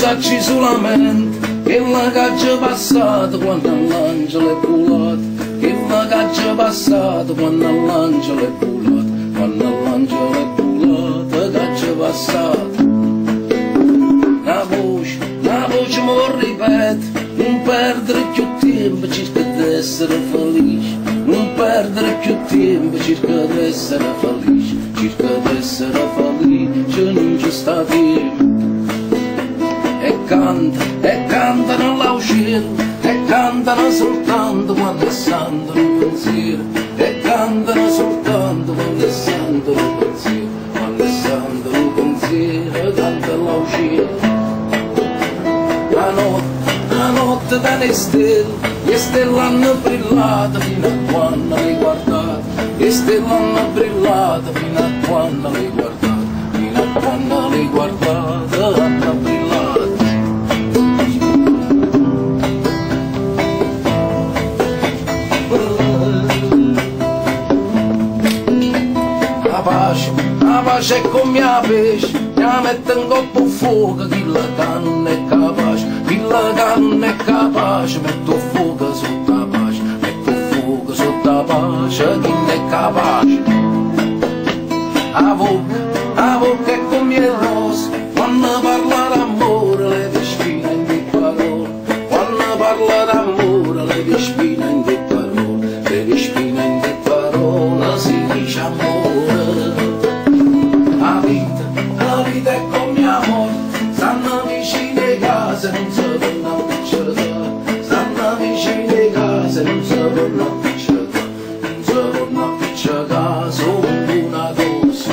sacci solamente che la caccia passata quando l'angelo è volato, che la caccia passata quando l'angelo è volato, quando l'angelo è volato, caccia passata. Una voce mi ripete, non perdere più tempo, cerca di essere felice, non perdere più tempo, cerca di essere felice, cerca di essere felice, non ci sta tempo. E cantano l'aucino, e cantano soltanto quando è santo il pensiero, e cantano soltanto quando è santo il pensiero, quando è santo il pensiero, canta l'aucino. La notte dalle stelle, le stelle hanno brillato fino a quando le guardate, le stelle hanno brillato fino a quando le guardate, fino a quando le guardate hanno brillato. La pace è come la pesce, la mette in coppa fuoco, chi la non è capace, chi la non è capace, metto fuoco sotto la pace, metto fuoco sotto la pace, chi non è capace. La bocca è come il rosso, quando parla d'amore le vespina in di parole, quando parla d'amore le vespina in di parole, le vespina in di parole si dice amore. La vita è come amore, stanno vicino alle case, non si vanno a picciare, stanno vicino alle case, non si vanno a picciare, non si vanno a picciare, solo una cosa.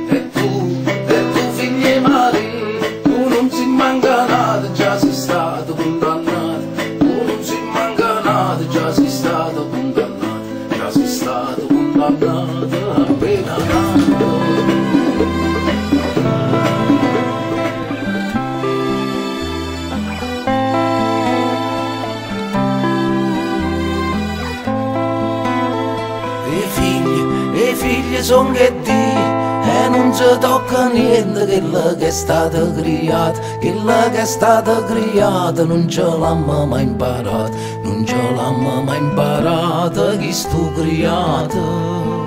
E tu figli mari, tu non si manca nada, già sei stato condannato, tu non si manca nada, già sei stato condannato, già sei stato condannato, appena nato. I figli son che Dio e non si tocca niente, quello che è stato creato, quello che è stato creato non ce l'hanno mai imparato, non ce l'hanno mai imparato chi sto creato.